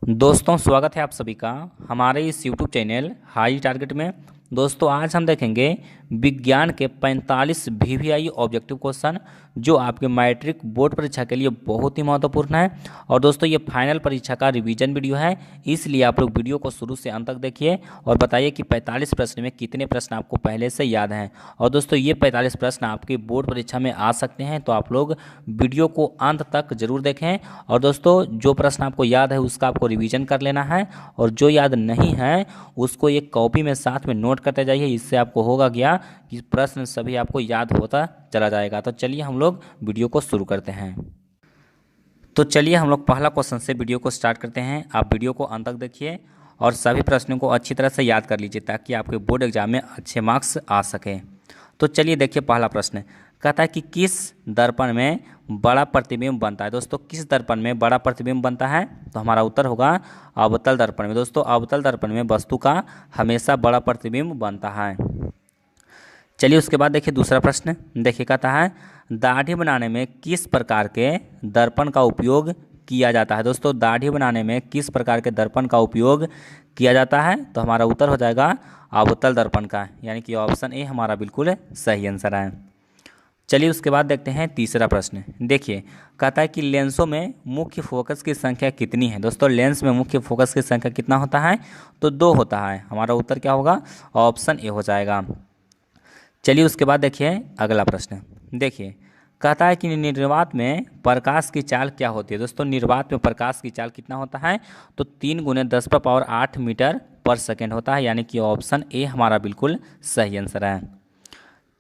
दोस्तों स्वागत है आप सभी का हमारे इस YouTube चैनल हाई टारगेट में। दोस्तों आज हम देखेंगे विज्ञान के 45 VVI ऑब्जेक्टिव क्वेश्चन जो आपके मैट्रिक बोर्ड परीक्षा के लिए बहुत ही महत्वपूर्ण है। और दोस्तों ये फाइनल परीक्षा का रिवीजन वीडियो है, इसलिए आप लोग वीडियो को शुरू से अंत तक देखिए और बताइए कि 45 प्रश्न में कितने प्रश्न आपको पहले से याद हैं। और दोस्तों ये 45 प्रश्न आपकी बोर्ड परीक्षा में आ सकते हैं, तो आप लोग वीडियो को अंत तक जरूर देखें। और दोस्तों जो प्रश्न आपको याद है उसका आपको रिवीजन कर लेना है, और जो याद नहीं है उसको एक कॉपी में साथ में नोट करते जाइए। इससे आपको होगा क्या कि प्रश्न सभी आपको याद होता चला जाएगा। तो चलिए हम लोग वीडियो को शुरू करते हैं। तो चलिए हम लोग पहला क्वेश्चन से वीडियो को स्टार्ट करते हैं। आप वीडियो को अंत तक देखिए और सभी प्रश्नों को अच्छी तरह से याद कर लीजिए ताकि आपके बोर्ड एग्जाम में अच्छे मार्क्स आ सकें। तो चलिए देखिए पहला प्रश्न कहता है कि किस दर्पण में बड़ा प्रतिबिंब बनता है। दोस्तों किस दर्पण में बड़ा प्रतिबिंब बनता है, तो हमारा उत्तर होगा अवतल दर्पण में। दोस्तों अवतल दर्पण में वस्तु का हमेशा बड़ा प्रतिबिंब बनता है। चलिए उसके बाद देखिए दूसरा प्रश्न, देखिए कहता है दाढ़ी बनाने में किस प्रकार के दर्पण का उपयोग किया जाता है। दोस्तों दाढ़ी बनाने में किस प्रकार के दर्पण का उपयोग किया जाता है, तो हमारा उत्तर हो जाएगा अवतल दर्पण का, यानी कि ऑप्शन ए हमारा बिल्कुल सही आंसर है। चलिए उसके बाद देखते हैं तीसरा प्रश्न। देखिए कहता है कि लेंसों में मुख्य फोकस की संख्या कितनी है। दोस्तों लेंस में मुख्य फोकस की संख्या कितना होता है, तो 2 होता है। हमारा उत्तर क्या होगा, ऑप्शन ए हो जाएगा। चलिए उसके बाद देखिए अगला प्रश्न। देखिए कहता है कि निर्वात में प्रकाश की चाल क्या होती है। दोस्तों निर्वात में प्रकाश की चाल कितना होता है, तो 3 × 10⁸ मीटर पर सेकेंड होता है, यानी कि ऑप्शन ए हमारा बिल्कुल सही आंसर है।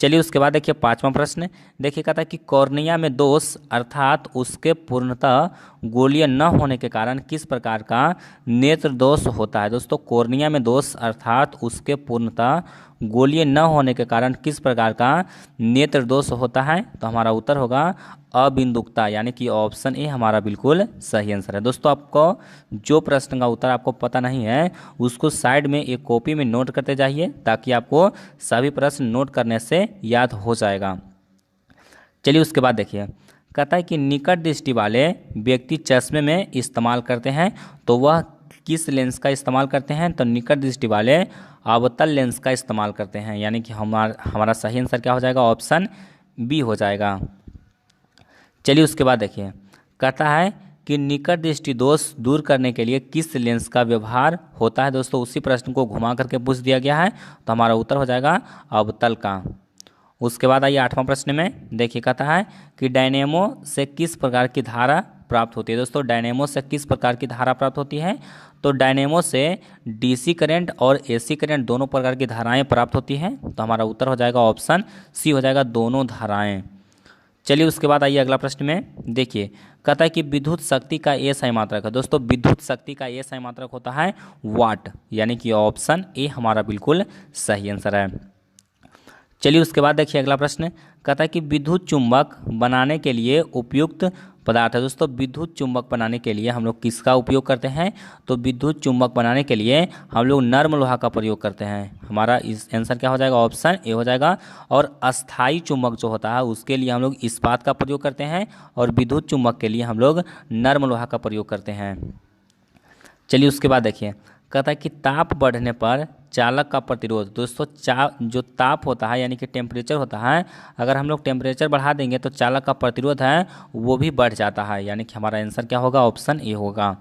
चलिए उसके बाद देखिए पांचवा प्रश्न। देखिए कहता है कि कॉर्निया में दोष अर्थात उसके पूर्णतः गोलीय न होने के कारण किस प्रकार का नेत्र दोष होता है। दोस्तों कॉर्निया में दोष अर्थात उसके पूर्णतः गोलीय न होने के कारण किस प्रकार का नेत्र दोष होता है, तो हमारा उत्तर होगा अबिंदुकता, यानी कि ऑप्शन ए हमारा बिल्कुल सही आंसर है। दोस्तों आपको जो प्रश्न का उत्तर आपको पता नहीं है उसको साइड में एक कॉपी में नोट करते जाइए ताकि आपको सभी प्रश्न नोट करने से याद हो जाएगा। चलिए उसके बाद देखिए कहता है कि निकट दृष्टि वाले व्यक्ति चश्मे में इस्तेमाल करते हैं, तो वह किस लेंस का इस्तेमाल करते हैं, तो निकट दृष्टि वाले अवतल लेंस का इस्तेमाल करते हैं, यानी कि हमारा सही आंसर क्या हो जाएगा, ऑप्शन बी हो जाएगा। चलिए उसके बाद देखिए कहता है कि निकट दृष्टि दोष दूर करने के लिए किस लेंस का व्यवहार होता है। दोस्तों उसी प्रश्न को घुमा करके पूछ दिया गया है, तो हमारा उत्तर हो जाएगा अवतल का। उसके बाद आइए आठवां प्रश्न में। देखिए कहता है कि डायनेमो से किस प्रकार की धारा प्राप्त होती है। दोस्तों डायनेमो से किस प्रकार की धारा प्राप्त होती है, तो डायनेमो से DC करंट और AC करंट दोनों प्रकार की धाराएं प्राप्त होती हैं, तो हमारा उत्तर हो जाएगा ऑप्शन सी हो जाएगा, दोनों धाराएं। चलिए उसके बाद आइए अगला प्रश्न में। देखिए कहता है कि विद्युत शक्ति का SI मात्रक है। दोस्तों विद्युत शक्ति का SI मात्रक होता है वाट, यानी कि ऑप्शन ए हमारा बिल्कुल सही आंसर है। चलिए उसके बाद देखिए अगला प्रश्न कहता है कि विद्युत चुंबक बनाने के लिए उपयुक्त पदार्थ है। दोस्तों विद्युत चुंबक बनाने के लिए हम लोग किसका उपयोग करते हैं, तो विद्युत चुंबक बनाने के लिए हम लोग नर्म लोहा का प्रयोग करते हैं। हमारा इस आंसर क्या हो जाएगा, ऑप्शन ए हो जाएगा। और अस्थाई चुंबक जो होता है उसके लिए हम लोग इस्पात का प्रयोग करते हैं, और विद्युत चुंबक के लिए हम लोग नर्म लोहा का प्रयोग करते हैं। चलिए उसके बाद देखिए कहता है कि ताप बढ़ने पर चालक का प्रतिरोध। दोस्तों जो ताप होता है यानी कि टेम्परेचर होता है, अगर हम लोग टेम्परेचर बढ़ा देंगे तो चालक का प्रतिरोध है वो भी बढ़ जाता है, यानी कि हमारा आंसर क्या होगा, ऑप्शन ए होगा।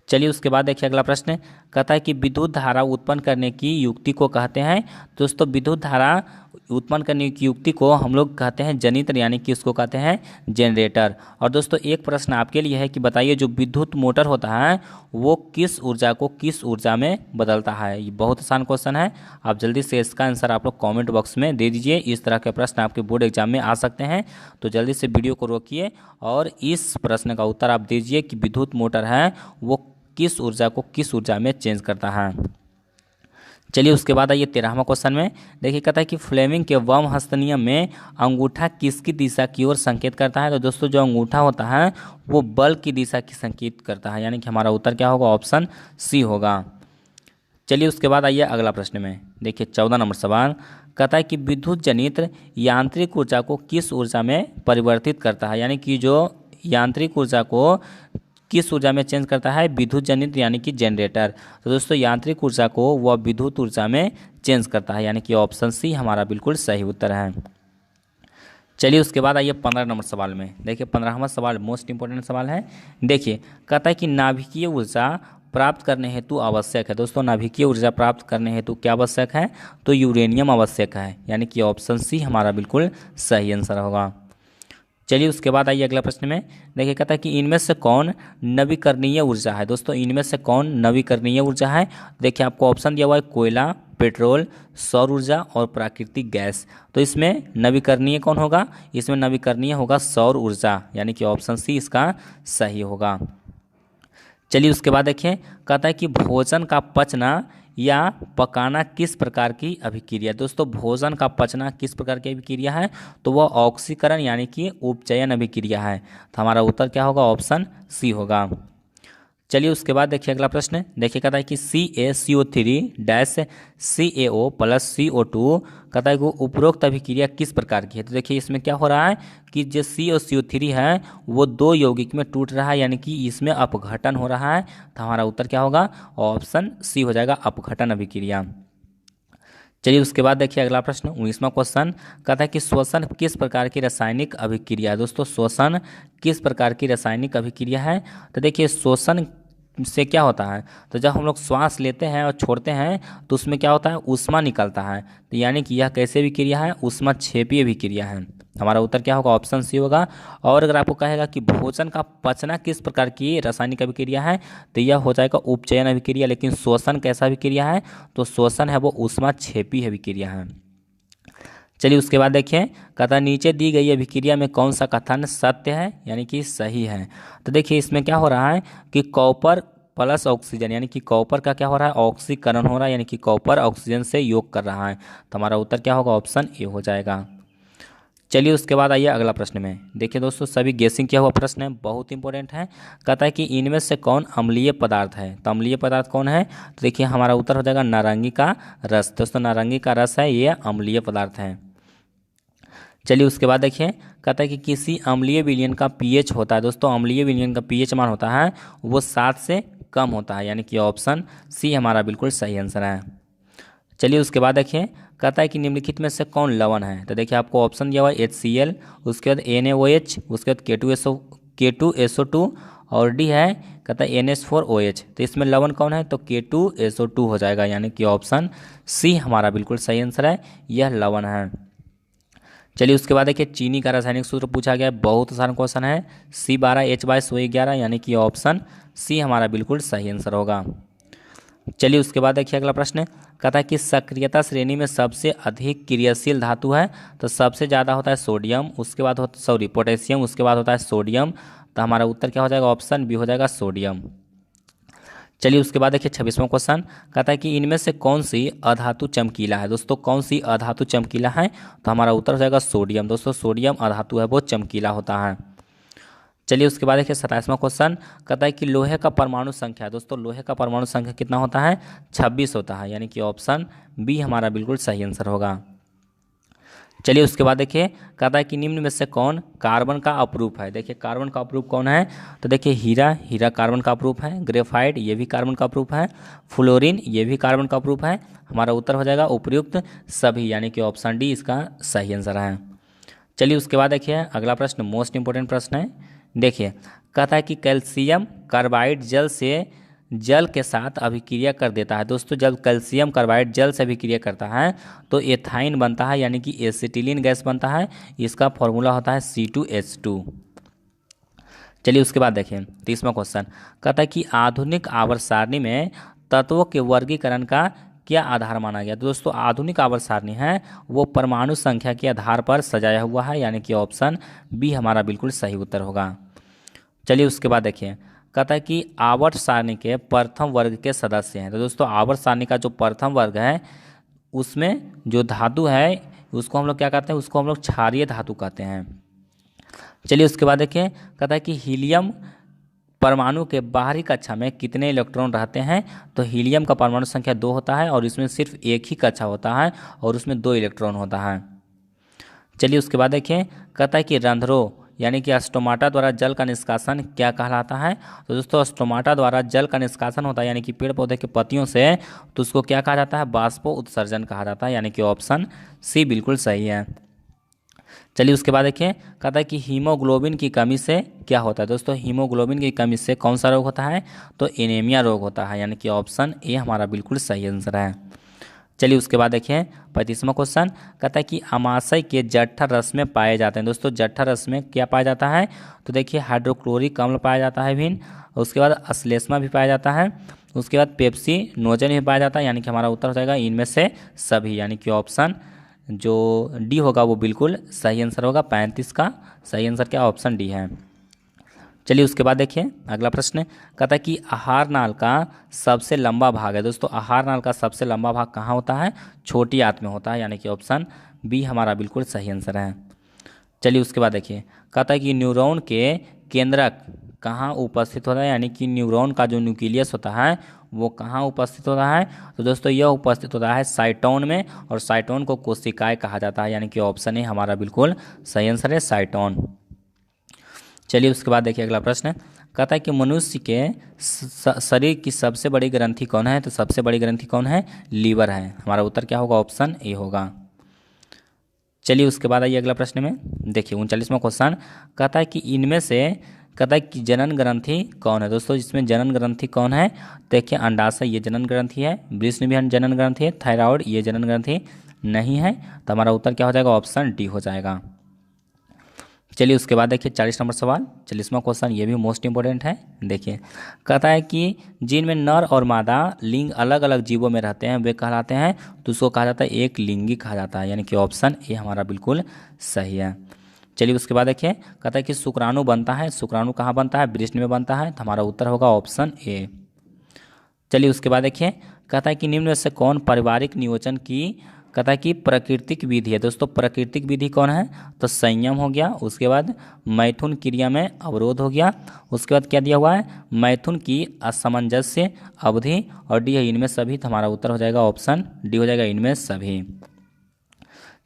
चलिए उसके बाद देखिए अगला प्रश्न कहता है कि विद्युत धारा उत्पन्न करने की युक्ति को कहते हैं। दोस्तों विद्युत धारा उत्पन्न करने की युक्ति को हम लोग कहते हैं जनित्र, यानी कि उसको कहते हैं जनरेटर। और दोस्तों एक प्रश्न आपके लिए है कि बताइए जो विद्युत मोटर होता है वो किस ऊर्जा को किस ऊर्जा में बदलता है। ये बहुत आसान क्वेश्चन है, आप जल्दी से इसका आंसर आप लोग कमेंट बॉक्स में दे दीजिए। इस तरह के प्रश्न आपके बोर्ड एग्जाम में आ सकते हैं, तो जल्दी से वीडियो को रोकिए और इस प्रश्न का उत्तर आप दीजिए कि विद्युत मोटर है वो किस ऊर्जा को किस ऊर्जा में चेंज करता है। चलिए उसके बाद आइए 13वां क्वेश्चन में। देखिए कहता है कि फ्लेमिंग के वर्म हस्तनियम में अंगूठा किसकी दिशा की ओर संकेत करता है। तो दोस्तों जो अंगूठा होता है वो बल की दिशा की संकेत करता है, यानी कि हमारा उत्तर क्या होगा, ऑप्शन सी होगा। चलिए उसके बाद आइए अगला प्रश्न में। देखिए 14 नंबर सवाल कहता है कि विद्युत जनित्र यांत्रिक ऊर्जा को किस ऊर्जा में परिवर्तित करता है, यानी कि जो यांत्रिक ऊर्जा को किस ऊर्जा में चेंज करता है? विद्युत जनित यानी कि जनरेटर। तो दोस्तों यांत्रिक ऊर्जा को वह विद्युत ऊर्जा में चेंज करता है, यानी कि ऑप्शन सी हमारा बिल्कुल सही उत्तर है। चलिए उसके बाद आइए 15 नंबर सवाल में। देखिए 15वां सवाल मोस्ट इंपॉर्टेंट सवाल है। देखिए कहता है कि नाभिकीय ऊर्जा प्राप्त करने हेतु आवश्यक है। दोस्तों नाभिकीय ऊर्जा प्राप्त करने हेतु क्या आवश्यक है? तो यूरेनियम आवश्यक है, यानी कि ऑप्शन सी हमारा बिल्कुल सही आंसर होगा। चलिए उसके बाद आइए अगला प्रश्न में। देखिए कहता है कि इनमें से कौन नवीकरणीय ऊर्जा है? दोस्तों इनमें से कौन नवीकरणीय ऊर्जा है? देखिए आपको ऑप्शन दिया हुआ है कोयला, पेट्रोल, सौर ऊर्जा और प्राकृतिक गैस। तो इसमें नवीकरणीय कौन होगा? इसमें नवीकरणीय होगा सौर ऊर्जा, यानी कि ऑप्शन सी इसका सही होगा। चलिए उसके बाद देखिए कहता है कि भोजन का पचना या पकाना किस प्रकार की अभिक्रिया? दोस्तों भोजन का पचना किस प्रकार की अभिक्रिया है? तो वह ऑक्सीकरण यानी कि उपचयन अभिक्रिया है। तो हमारा उत्तर क्या होगा? ऑप्शन सी होगा। चलिए उसके बाद देखिए अगला प्रश्न। देखिए कहता है कि CaCO3-CaO प्लस CO2 कहता है कि उपरोक्त अभिक्रिया किस प्रकार की है? तो देखिए इसमें क्या हो रहा है कि जो C और CO3 है वो दो यौगिक में टूट रहा है, यानी कि इसमें अपघटन हो रहा है। तो हमारा उत्तर क्या होगा? ऑप्शन सी हो जाएगा, अपघटन अभिक्रिया। चलिए उसके बाद देखिए अगला प्रश्न 19वां क्वेश्चन कहता है कि श्वसन किस प्रकार की रासायनिक अभिक्रिया है? दोस्तों श्वसन किस प्रकार की रासायनिक अभिक्रिया है? तो देखिए श्वसन से क्या होता है? तो जब हम लोग श्वास लेते हैं और छोड़ते हैं तो उसमें क्या होता है? ऊष्मा निकलता है। तो यानी कि यह कैसे अभिक्रिया है? ऊष्मा क्षेपीय अभिक्रिया है। हमारा उत्तर क्या होगा? ऑप्शन सी होगा। और अगर आपको कहेगा कि भोजन का पचना किस प्रकार की रासायनिक अभिक्रिया है, तो यह हो जाएगा उपचयन अभिक्रिया। लेकिन श्वसन कैसा अभिक्रिया है? तो श्वसन है वो ऊष्मा क्षेपीय अभिक्रिया है। चलिए उसके बाद देखिए कहता है नीचे दी गई अभिक्रिया में कौन सा कथन सत्य है, यानी कि सही है? तो देखिए इसमें क्या हो रहा है कि कॉपर प्लस ऑक्सीजन, यानी कि कॉपर का क्या हो रहा है? ऑक्सीकरण हो रहा है, यानी कि कॉपर ऑक्सीजन से योग कर रहा है। तो हमारा उत्तर क्या होगा? ऑप्शन ए हो जाएगा। चलिए उसके बाद आइए अगला प्रश्न में। देखिए दोस्तों सभी गेसिंग किया हुआ प्रश्न है, बहुत इंपॉर्टेंट है। कहता है कि इनमें से कौन अम्लीय पदार्थ है? तो अम्लीय पदार्थ कौन है? तो देखिए हमारा उत्तर हो जाएगा नारंगी का रस। दोस्तों नारंगी का रस है, ये अम्लीय पदार्थ है। चलिए उसके बाद देखिए कहता है कि किसी अम्लीय विलयन का पीएच होता है। दोस्तों अम्लीय विलयन का पीएच मान होता है वो 7 से कम होता है, यानी कि ऑप्शन सी हमारा बिल्कुल सही आंसर है। चलिए उसके बाद देखिए कहता है कि निम्नलिखित में से कौन लवण है? तो देखिए आपको ऑप्शन दिया हुआ है HCl, उसके बाद NaOH, उसके बाद K2SO2 और डी है कहता है NH4OH। तो इसमें लवण कौन है? तो K2SO2 हो जाएगा, यानी कि ऑप्शन सी हमारा बिल्कुल सही आंसर है, यह लवण है। चलिए उसके बाद देखिए चीनी का रासायनिक सूत्र पूछा गया है, बहुत आसान क्वेश्चन है, C12H/SO11, यानी कि ऑप्शन सी हमारा बिल्कुल सही आंसर होगा। चलिए उसके बाद देखिए अगला प्रश्न कहता है कि सक्रियता श्रेणी में सबसे अधिक क्रियाशील धातु है। तो सबसे ज़्यादा होता है सोडियम, उसके बाद पोटेशियम, उसके बाद होता है सोडियम। तो हमारा उत्तर क्या हो जाएगा? ऑप्शन बी हो जाएगा, सोडियम। चलिए उसके बाद देखिए 26वां क्वेश्चन कहता है कि इनमें से कौन सी अधातु चमकीला है? दोस्तों कौन सी अधातु चमकीला है? तो हमारा उत्तर हो जाएगा सोडियम। दोस्तों सोडियम अधातु है वो चमकीला होता है। चलिए उसके बाद देखिए 27वां क्वेश्चन कहता है कि लोहे का परमाणु संख्या। दोस्तों लोहे का परमाणु संख्या कितना होता है? 26 होता है, यानी कि ऑप्शन बी हमारा बिल्कुल सही आंसर होगा। चलिए उसके बाद देखिए कहता है कि निम्न में से कौन कार्बन का अपरूप है? देखिए कार्बन का अपरूप कौन है? तो देखिए हीरा कार्बन का अपरूप है, ग्रेफाइट ये भी कार्बन का अपरूप है, फ्लोरीन ये भी कार्बन का अपरूप है। हमारा उत्तर हो जाएगा उपयुक्त सभी, यानी कि ऑप्शन डी इसका सही आंसर है। चलिए उसके बाद देखिए अगला प्रश्न मोस्ट इंपोर्टेंट प्रश्न है। देखिए कहता है कि कैल्शियम कार्बाइड जल के साथ अभिक्रिया कर देता है। दोस्तों जब कैल्शियम कार्बाइड जल से अभिक्रिया करता है तो एथाइन बनता है, यानी कि एसिटिलीन गैस बनता है। इसका फॉर्मूला होता है C2H2। चलिए उसके बाद देखिए 30वां क्वेश्चन कहता है कि आधुनिक आवर्त सारणी में तत्वों के वर्गीकरण का क्या आधार माना गया? दोस्तों आधुनिक आवर्त सारणी है वो परमाणु संख्या के आधार पर सजाया हुआ है, यानी कि ऑप्शन बी हमारा बिल्कुल सही उत्तर होगा। चलिए उसके बाद देखिए कहता है कि आवर्त सारणी के प्रथम वर्ग के सदस्य हैं। तो दोस्तों आवर्त सारणी का जो प्रथम वर्ग है उसमें जो धातु है उसको हम लोग क्या कहते हैं? उसको हम लोग क्षारीय धातु कहते हैं। चलिए उसके बाद देखिए कहता है कि हीलियम परमाणु के बाहरी कक्षा में कितने इलेक्ट्रॉन रहते हैं? तो हीलियम का परमाणु संख्या 2 होता है और इसमें सिर्फ एक ही कक्षा होता है और उसमें 2 इलेक्ट्रॉन होता है। चलिए उसके बाद देखिए कहता है कि रंध्रों यानी कि स्टोमाटा द्वारा जल का निष्कासन क्या कहलाता है? तो दोस्तों स्टोमाटा द्वारा जल का निष्कासन होता है यानी कि पेड़ पौधे के पत्तियों से, तो उसको क्या कहा जाता है? बाष्पो उत्सर्जन कहा जाता है, यानी कि ऑप्शन सी बिल्कुल सही है। चलिए उसके बाद देखिए, कहता है कि हीमोग्लोबिन की कमी से क्या होता है? दोस्तों हीमोग्लोबिन की कमी से कौन सा रोग होता है? तो एनीमिया रोग होता है, यानी कि ऑप्शन ए हमारा बिल्कुल सही आंसर है। चलिए उसके बाद देखिए 35वां क्वेश्चन, कहता है कि अमाशय के जठर रस में पाए जाते हैं। दोस्तों जठर रस में क्या पाया जाता है? तो देखिए हाइड्रोक्लोरिक अम्ल पाया जाता है भिन्न, उसके बाद अश्लेष्मा भी पाया जाता है, उसके बाद पेप्सी नोजन भी पाया जाता है, यानी कि हमारा उत्तर हो जाएगा इनमें से सभी, यानी कि ऑप्शन जो डी होगा वो बिल्कुल सही आंसर होगा। 35 का सही आंसर क्या? ऑप्शन डी है। चलिए उसके बाद देखिए अगला प्रश्न, कहता है कि आहार नाल का सबसे लंबा भाग है। दोस्तों आहार नाल का सबसे लंबा भाग कहाँ होता है? छोटी आंत में होता है, यानी कि ऑप्शन बी हमारा बिल्कुल सही आंसर है। चलिए उसके बाद देखिए, कहता है कि न्यूरॉन के केंद्रक कहाँ उपस्थित होता है, यानी कि न्यूरॉन का जो न्यूक्लियस होता है वो कहाँ उपस्थित होता है? तो दोस्तों यह उपस्थित होता है साइटोन में, और साइटोन को कोशिकाएं कहा जाता है, यानी कि ऑप्शन ए हमारा बिल्कुल सही आंसर है, साइटोन। चलिए उसके बाद देखिए अगला प्रश्न, कहता है कि मनुष्य के शरीर की सबसे बड़ी ग्रंथि कौन है? तो सबसे बड़ी ग्रंथि कौन है? लीवर है, हमारा उत्तर क्या होगा? ऑप्शन ए होगा। चलिए उसके बाद आइए अगला प्रश्न में देखिए 39वां क्वेश्चन, कहता है कि इनमें से, कहता है कि जनन ग्रंथि कौन है? दोस्तों इसमें जनन ग्रंथि कौन है? देखिए अंडाशय ये जनन ग्रंथि है, वृषण भी जनन ग्रंथि है, थायराइड ये जनन ग्रंथि नहीं है, तो हमारा उत्तर क्या हो जाएगा? ऑप्शन डी हो जाएगा। चलिए उसके बाद देखिए 40 नंबर सवाल, 40वां क्वेश्चन, ये भी मोस्ट इंपॉर्टेंट है। देखिए कहता है कि जिनमें नर और मादा लिंग अलग अलग जीवों में रहते हैं वे कहलाते हैं, तो उसको कहा जाता है एक लिंगी कहा जाता है, यानी कि ऑप्शन ए हमारा बिल्कुल सही है। चलिए उसके बाद देखिए, कहता है कि शुक्राणु बनता है, शुक्राणु कहाँ बनता है? वृषण में बनता है, तो हमारा उत्तर होगा ऑप्शन ए। चलिए उसके बाद देखिए, कहता है कि निम्न में से कौन पारिवारिक नियोजन की, कहता है कि प्राकृतिक विधि है? दोस्तों प्राकृतिक विधि कौन है? तो संयम हो गया, उसके बाद मैथुन क्रिया में अवरोध हो गया, उसके बाद क्या दिया हुआ है? मैथुन की असामंजस्य अवधि, और डी है इनमें सभी, तो हमारा उत्तर हो जाएगा ऑप्शन डी हो जाएगा इनमें सभी।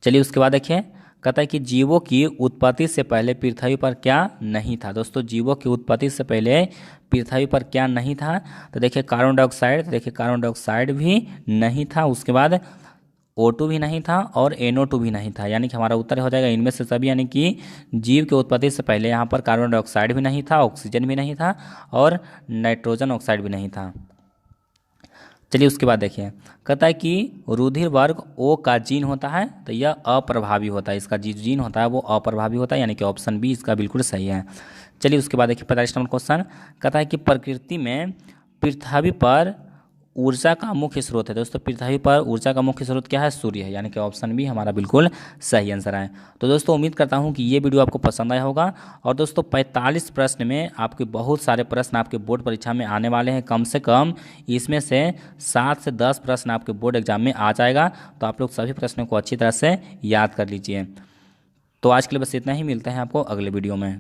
चलिए उसके बाद देखिए, कहता है कि जीवों की उत्पत्ति से पहले पृथ्वी पर क्या नहीं था? दोस्तों जीवों की उत्पत्ति से पहले पृथ्वी पर क्या नहीं था? तो देखिए कार्बन डाइऑक्साइड, देखिए कार्बन डाइऑक्साइड भी नहीं था, उसके बाद O2 भी नहीं था, और NO2 भी नहीं था, यानी कि हमारा उत्तर हो जाएगा इनमें से सभी, यानी कि जीव की उत्पत्ति से पहले यहाँ पर कार्बन डाइऑक्साइड भी नहीं था, ऑक्सीजन भी नहीं था, और नाइट्रोजन ऑक्साइड भी नहीं था। चलिए उसके बाद देखिए, कहता है कि रुधिर वर्ग ओ का जीन होता है, तो यह अप्रभावी होता है, इसका जीन होता है वो अप्रभावी होता है, यानी कि ऑप्शन बी इसका बिल्कुल सही है। चलिए उसके बाद देखिए 45 नंबर क्वेश्चन, कहता है कि प्रकृति में पृथ्वी पर ऊर्जा का मुख्य स्रोत है। दोस्तों पृथ्वी पर ऊर्जा का मुख्य स्रोत क्या है? सूर्य है, यानी कि ऑप्शन बी हमारा बिल्कुल सही आंसर है। तो दोस्तों उम्मीद करता हूं कि ये वीडियो आपको पसंद आया होगा, और दोस्तों 45 प्रश्न में आपके बहुत सारे प्रश्न आपके बोर्ड परीक्षा में आने वाले हैं, कम से कम इसमें से 7 से 10 प्रश्न आपके बोर्ड एग्जाम में आ जाएगा, तो आप लोग सभी प्रश्नों को अच्छी तरह से याद कर लीजिए। तो आज के लिए बस इतना ही, मिलते हैं आपको अगले वीडियो में।